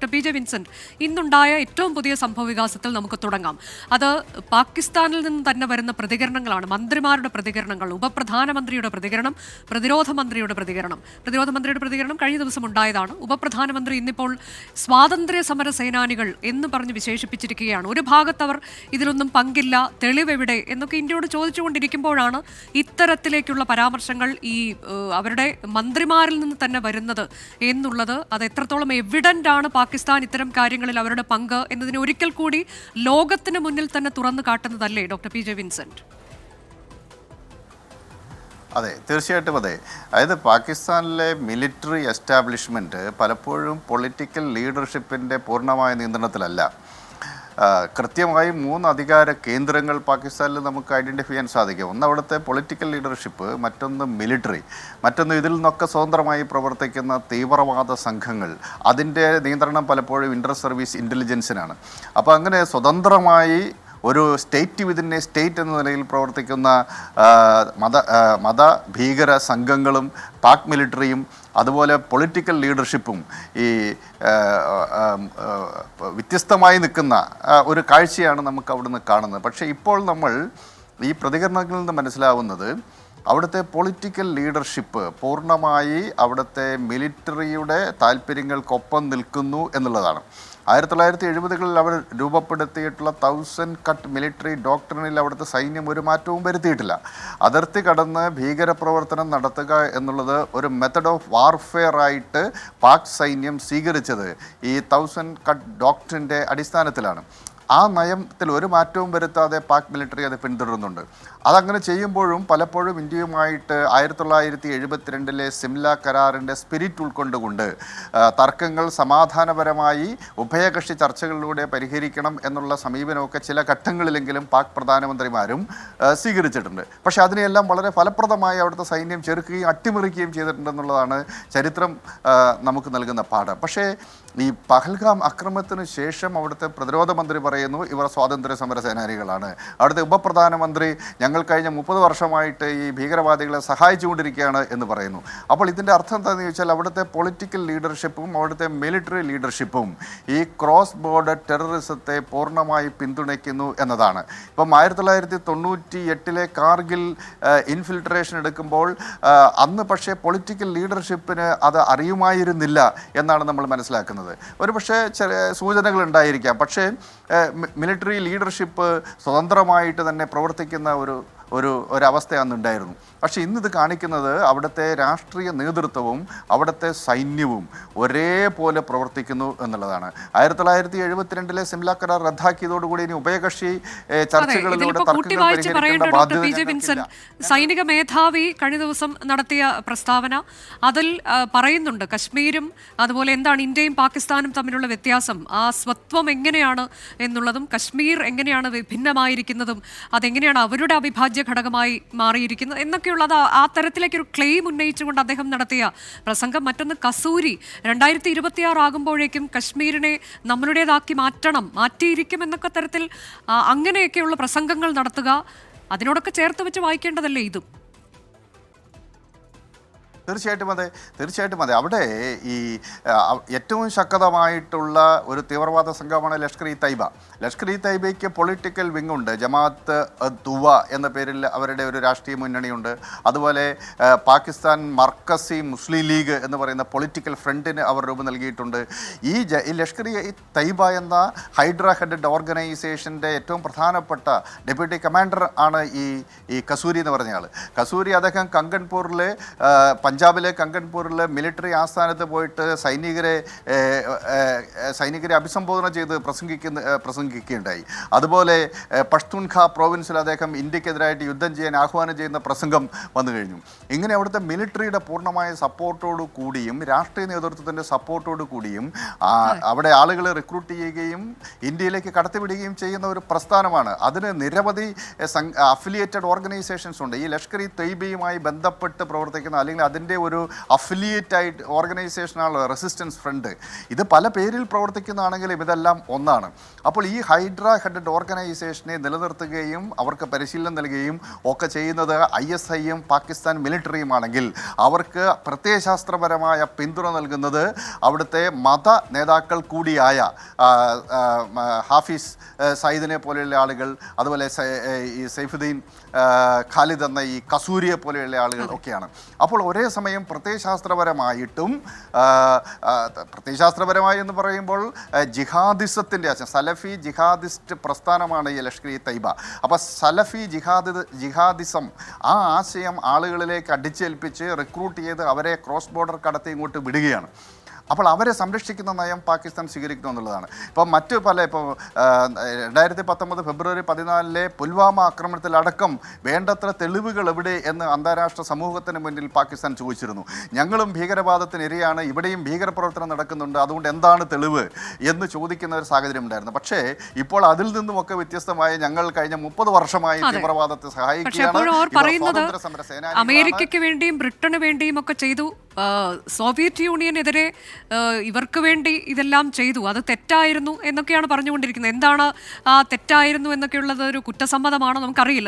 Doctor P J Vincent, ഇന്നുണ്ടായ ഏറ്റവും പുതിയ സംഭവ വികാസത്തിൽ നമുക്ക് തുടങ്ങാം. അത് പാകിസ്ഥാനിൽ നിന്ന് തന്നെ വരുന്ന പ്രതികരണങ്ങളാണ്. മന്ത്രിമാരുടെ പ്രതികരണങ്ങൾ, ഉപപ്രധാനമന്ത്രിയുടെ പ്രതികരണം, പ്രതിരോധ മന്ത്രിയുടെ പ്രതികരണം കഴിഞ്ഞ ദിവസം ഉണ്ടായതാണ്. ഉപപ്രധാനമന്ത്രി ഇന്നിപ്പോൾ സ്വാതന്ത്ര്യ സമര സേനാനികൾ എന്ന് പറഞ്ഞ് വിശേഷിപ്പിച്ചിരിക്കുകയാണ്. ഒരു ഭാഗത്ത് അവർ ഇതിലൊന്നും പങ്കില്ല, തെളിവെവിടെ എന്നൊക്കെ ഇന്ത്യയോട് ചോദിച്ചുകൊണ്ടിരിക്കുമ്പോഴാണ് ഇത്തരത്തിലേക്കുള്ള പരാമർശങ്ങൾ ഈ അവരുടെ മന്ത്രിമാരിൽ നിന്ന് തന്നെ വരുന്നത് എന്നുള്ളത്. അത് എത്രത്തോളം എവിഡന്റ് ആണ് പാകിസ്ഥാൻ ഇത്തരം കാര്യങ്ങളിൽ അവരുടെ പങ്ക് എന്നതിനെ ഒരിക്കൽ കൂടി ലോകത്തിന് മുന്നിൽ തന്നെ തുറന്നു കാട്ടുന്നതല്ലേ ഡോക്ടർ പി ജെ വിൻസെന്റ്? അതെ, തീർച്ചയായിട്ടും അതെ. അതായത് പാകിസ്ഥാനിലെ മിലിറ്ററി എസ്റ്റാബ്ലിഷ്മെൻറ്റ് പലപ്പോഴും പൊളിറ്റിക്കൽ ലീഡർഷിപ്പിൻ്റെ പൂർണ്ണമായ നിയന്ത്രണത്തിലല്ല. കൃത്യമായി 3 അധികാര കേന്ദ്രങ്ങൾ പാകിസ്ഥാനിൽ നമുക്ക് ഐഡൻറ്റിഫൈ ചെയ്യാൻ സാധിക്കും. ഒന്ന് അവിടുത്തെ പൊളിറ്റിക്കൽ ലീഡർഷിപ്പ്, മറ്റൊന്ന് മിലിറ്ററി, മറ്റൊന്ന് ഇതിൽ നിന്നൊക്കെ സ്വതന്ത്രമായി പ്രവർത്തിക്കുന്ന തീവ്രവാദ സംഘങ്ങൾ. അതിൻ്റെ നിയന്ത്രണം പലപ്പോഴും ഇൻ്റർ സർവീസ് ഇൻ്റലിജൻസിനാണ്. അപ്പോൾ അങ്ങനെ സ്വതന്ത്രമായി ഒരു സ്റ്റേറ്റ് വിതിൻ എ സ്റ്റേറ്റ് എന്ന നിലയിൽ പ്രവർത്തിക്കുന്ന മത ഭീകര സംഘങ്ങളും പാക് മിലിറ്ററിയും അതുപോലെ പൊളിറ്റിക്കൽ ലീഡർഷിപ്പും ഈ വ്യത്യസ്തമായി നിൽക്കുന്ന ഒരു കാഴ്ചയാണ് നമുക്ക് അവിടുന്ന് കാണുന്നത്. പക്ഷേ ഇപ്പോൾ നമ്മൾ ഈ പ്രതികരണങ്ങളിൽ നിന്ന് മനസ്സിലാവുന്നത് അവിടുത്തെ പൊളിറ്റിക്കൽ ലീഡർഷിപ്പ് പൂർണ്ണമായി അവിടുത്തെ മിലിറ്ററിയുടെ താല്പര്യങ്ങൾക്കൊപ്പം നിൽക്കുന്നു എന്നുള്ളതാണ്. 1970-കളിൽ അവർ രൂപപ്പെടുത്തിയിട്ടുള്ള 1000 കട്ട് മിലിറ്ററി ഡോക്ട്രിനിൽ അവിടുത്തെ സൈന്യം ഒരു മാറ്റവും വരുത്തിയിട്ടില്ല. അതിർത്തി കടന്ന് ഭീകരപ്രവർത്തനം നടത്തുക എന്നുള്ളത് ഒരു മെത്തഡ് ഓഫ് വാർഫെയർ ആയിട്ട് പാക് സൈന്യം സ്വീകരിച്ചത് ഈ 1000 കട്ട് ഡോക്ട്രിൻ്റെ അടിസ്ഥാനത്തിലാണ്. ആ നയത്തിൽ ഒരു മാറ്റവും വരുത്താതെ പാക് മിലിറ്ററി അത് പിന്തുടരുന്നുണ്ട്. അതങ്ങനെ ചെയ്യുമ്പോഴും പലപ്പോഴും ഇന്ത്യയുമായിട്ട് 1972-ലെ സിംല കരാറിൻ്റെ സ്പിരിറ്റ് ഉൾക്കൊണ്ടുകൊണ്ട് തർക്കങ്ങൾ സമാധാനപരമായി ഉഭയകക്ഷി ചർച്ചകളിലൂടെ പരിഹരിക്കണം എന്നുള്ള സമീപനമൊക്കെ ചില ഘട്ടങ്ങളിലെങ്കിലും പാക് പ്രധാനമന്ത്രിമാരും സ്വീകരിച്ചിട്ടുണ്ട്. പക്ഷേ അതിനെയെല്ലാം വളരെ ഫലപ്രദമായി അവിടുത്തെ സൈന്യം ചെറുക്കുകയും അട്ടിമറിക്കുകയും ചെയ്തിട്ടുണ്ടെന്നുള്ളതാണ് ചരിത്രം നമുക്ക് നൽകുന്ന പാഠം. പക്ഷേ ഈ പഹൽഗാം ആക്രമണത്തിന് ശേഷം അവിടുത്തെ പ്രതിരോധ മന്ത്രി പറയുന്നു ഇവർ സ്വാതന്ത്ര്യ സമര സേനാനികളാണ്. അവിടുത്തെ ഉപപ്രധാനമന്ത്രി ഞങ്ങൾ കഴിഞ്ഞ 30 വർഷമായിട്ട് ഈ ഭീകരവാദികളെ സഹായിച്ചുകൊണ്ടിരിക്കുകയാണ് എന്ന് പറയുന്നു. അപ്പോൾ ഇതിൻ്റെ അർത്ഥം എന്താണെന്ന് ചോദിച്ചാൽ അവിടുത്തെ പൊളിറ്റിക്കൽ ലീഡർഷിപ്പും അവിടുത്തെ മിലിറ്ററി ലീഡർഷിപ്പും ഈ ക്രോസ് ബോർഡർ ടെററിസത്തെ പൂർണ്ണമായി പിന്തുണയ്ക്കുന്നു എന്നതാണ്. ഇപ്പം 1998-ലെ കാർഗിൽ ഇൻഫിൽട്രേഷൻ എടുക്കുമ്പോൾ അന്ന് പക്ഷേ പൊളിറ്റിക്കൽ ലീഡർഷിപ്പിന് അത് അറിയുമായിരുന്നില്ല എന്നാണ് നമ്മൾ മനസ്സിലാക്കുന്നത്. ഒരു പക്ഷേ ചില സൂചനകൾ ഉണ്ടായിരിക്കാം. പക്ഷേ മിലിറ്ററി ലീഡർഷിപ്പ് സ്വതന്ത്രമായിട്ട് തന്നെ പ്രവർത്തിക്കുന്ന ഒരവസ്ഥയാണ് ഉണ്ടായിരുന്നു. പക്ഷേ ഇന്നിത് കാണിക്കുന്നത് അവിടുത്തെ രാഷ്ട്രീയ നേതൃത്വവും അവിടുത്തെ സൈന്യവും ഒരേപോലെ പ്രവർത്തിക്കുന്നു എന്നുള്ളതാണ്. 1972-ലെ സിംല കരാർ റദ്ദാക്കിയതോടുകൂടി ഇനി ഉഭയകക്ഷി ചർച്ചകളിലൂടെ സൈനിക മേധാവി കഴിഞ്ഞ ദിവസം നടത്തിയ പ്രസ്താവന അതിൽ പറയുന്നുണ്ട് കശ്മീരും അതുപോലെ എന്താണ് ഇന്ത്യയും പാകിസ്ഥാനും തമ്മിലുള്ള വ്യത്യാസം, ആ സ്വത്വം എങ്ങനെയാണ് എന്നുള്ളതും കശ്മീർ എങ്ങനെയാണ് ഭിന്നമായിരിക്കുന്നതും അതെങ്ങനെയാണ് അവരുടെ അവിഭാജ്യ ഘടകമായി മാറിയിരിക്കുന്നത് എന്നൊക്കെയുള്ളത് ആ തരത്തിലേക്കൊരു ക്ലെയിം ഉന്നയിച്ചുകൊണ്ട് അദ്ദേഹം നടത്തിയ പ്രസംഗം. മറ്റൊന്ന് കസൂരി 2026 ആകുമ്പോഴേക്കും കശ്മീരിനെ നമ്മളുടേതാക്കി മാറ്റിയിരിക്കും എന്നൊക്കെ തരത്തിൽ അങ്ങനെയൊക്കെയുള്ള പ്രസംഗങ്ങൾ നടത്തുക, അതിനോടൊക്കെ ചേർത്ത് വെച്ച് വായിക്കേണ്ടതല്ലേ ഇതും? തീർച്ചയായിട്ടും അതെ. അവിടെ ഈ ഏറ്റവും ശക്തമായിട്ടുള്ള ഒരു തീവ്രവാദ സംഘമാണ് ലഷ്കർ ഇ തൈബ. ലഷ്കർ ഇ തൈബയ്ക്ക് പൊളിറ്റിക്കൽ വിങ് ഉണ്ട്. ജമാഅത്ത് തുവ എന്ന പേരിൽ അവരുടെ ഒരു രാഷ്ട്രീയ മുന്നണിയുണ്ട്. അതുപോലെ പാകിസ്ഥാൻ മർക്കസി മുസ്ലിം ലീഗ് എന്ന് പറയുന്ന പൊളിറ്റിക്കൽ ഫ്രണ്ടിന് അവർ രൂപം നൽകിയിട്ടുണ്ട്. ഈ ലഷ്കർ ഇ തൈബ എന്ന ഹൈഡ്ര ഹെഡഡ് ഓർഗനൈസേഷൻ്റെ ഏറ്റവും പ്രധാനപ്പെട്ട ഡെപ്യൂട്ടി കമാൻഡർ ആണ് ഈ കസൂരി എന്ന് പറഞ്ഞയാൾ. കസൂരി അദ്ദേഹം കങ്കൺപൂരിൽ പഞ്ചാബിലെ കങ്കൺപൂരിൽ മിലിറ്ററി ആസ്ഥാനത്ത് പോയിട്ട് സൈനികരെ അഭിസംബോധന ചെയ്ത് പ്രസംഗിക്കുകയുണ്ടായി. അതുപോലെ പഷ്തൂൺഖ പ്രോവിൻസിൽ അദ്ദേഹം ഇന്ത്യക്കെതിരായിട്ട് യുദ്ധം ചെയ്യാൻ ആഹ്വാനം ചെയ്യുന്ന പ്രസംഗം വന്നു കഴിഞ്ഞു. ഇങ്ങനെ അവിടുത്തെ മിലിറ്ററിയുടെ പൂർണ്ണമായ സപ്പോർട്ടോടു കൂടിയും രാഷ്ട്രീയ നേതൃത്വത്തിൻ്റെ സപ്പോർട്ടോടു കൂടിയും അവിടെ ആളുകളെ റിക്രൂട്ട് ചെയ്യുകയും ഇന്ത്യയിലേക്ക് കടത്തിവിടുകയും ചെയ്യുന്ന ഒരു പ്രസ്ഥാനമാണ്. അതിന് നിരവധി അഫിലിയേറ്റഡ് ഓർഗനൈസേഷൻസ് ഉണ്ട്. ഈ ലഷ്കർ ഇ തൈബയുമായി ബന്ധപ്പെട്ട് പ്രവർത്തിക്കുന്ന അല്ലെങ്കിൽ അതിൻ്റെ ഒരു അഫിലിയേറ്റ് ആയിട്ട് ഓർഗനൈസേഷനാണ് റെസിസ്റ്റൻസ് ഫ്രണ്ട്. ഇത് പല പേരിൽ പ്രവർത്തിക്കുന്നതാണെങ്കിലും ഇതെല്ലാം ഒന്നാണ്. അപ്പോൾ ഈ ഹൈഡ്ര ഹെഡഡ് ഓർഗനൈസേഷനെ നിലനിർത്തുകയും അവർക്ക് പരിശീലനം നൽകുകയും ഒക്കെ ചെയ്യുന്നത് ISIയും പാകിസ്ഥാൻ മിലിറ്ററിയുമാണെങ്കിൽ അവർക്ക് പ്രത്യയശാസ്ത്രപരമായ പിന്തുണ നൽകുന്നത് അവിടുത്തെ മത നേതാക്കൾ കൂടിയായ ഹാഫിസ് സയ്യിദിനെ പോലെയുള്ള ആളുകൾ, അതുപോലെ ഈ സൈഫുദ്ദീൻ ഖാലിദ് എന്ന ഈ കസൂരിയെ പോലെയുള്ള ആളുകൾ ഒക്കെയാണ്. അപ്പോൾ ഒരേ സമയം പ്രത്യയശാസ്ത്രപരമായിട്ടും പ്രത്യയശാസ്ത്രപരമായി എന്ന് പറയുമ്പോൾ ജിഹാദിസത്തിൻ്റെ സലഫി ജിഹാദിസ്റ്റ് പ്രസ്ഥാനമാണ് ഈ ലഷ്കർ-ഇ തയ്ബ. അപ്പോൾ സലഫി ജിഹാദിസം ആ ആശയം ആളുകളിലേക്ക് അടിച്ചേൽപ്പിച്ച് റിക്രൂട്ട് ചെയ്ത് അവരെ ക്രോസ് ബോർഡർ കടത്തി ഇങ്ങോട്ട് വിടുകയാണ്. അപ്പോൾ അവരെ സംരക്ഷിക്കുന്ന നയം പാകിസ്ഥാൻ സ്വീകരിക്കുന്നു എന്നുള്ളതാണ്. ഇപ്പം മറ്റു പല ഇപ്പോൾ 2019 ഫെബ്രുവരി 14 പുൽവാമ ആക്രമണത്തിലടക്കം വേണ്ടത്ര തെളിവുകൾ എവിടെ എന്ന് അന്താരാഷ്ട്ര സമൂഹത്തിന് മുന്നിൽ പാകിസ്ഥാൻ ചോദിച്ചിരുന്നു. ഞങ്ങളും ഭീകരവാദത്തിന് ഇരയാണ്, ഇവിടെയും ഭീകരപ്രവർത്തനം നടക്കുന്നുണ്ട്, അതുകൊണ്ട് എന്താണ് തെളിവ് എന്ന് ചോദിക്കുന്ന ഒരു സാഹചര്യം ഉണ്ടായിരുന്നു. പക്ഷേ ഇപ്പോൾ അതിൽ നിന്നുമൊക്കെ വ്യത്യസ്തമായി ഞങ്ങൾ കഴിഞ്ഞ 30 വർഷമായി തീവ്രവാദത്തെ സഹായിക്കുകയാണ്. അമേരിക്കയ്ക്ക് വേണ്ടിയും ബ്രിട്ടന് വേണ്ടിയും ഒക്കെ ചെയ്തു, സോവിയറ്റ് യൂണിയനെതിരെ ഇവർക്ക് വേണ്ടി ഇതെല്ലാം ചെയ്തു, അത് തെറ്റായിരുന്നു എന്നൊക്കെയാണ് പറഞ്ഞുകൊണ്ടിരിക്കുന്നത്. എന്താണ് ആ തെറ്റായിരുന്നു എന്നൊക്കെയുള്ളത് ഒരു കുറ്റസമ്മതമാണോ നമുക്കറിയില്ല.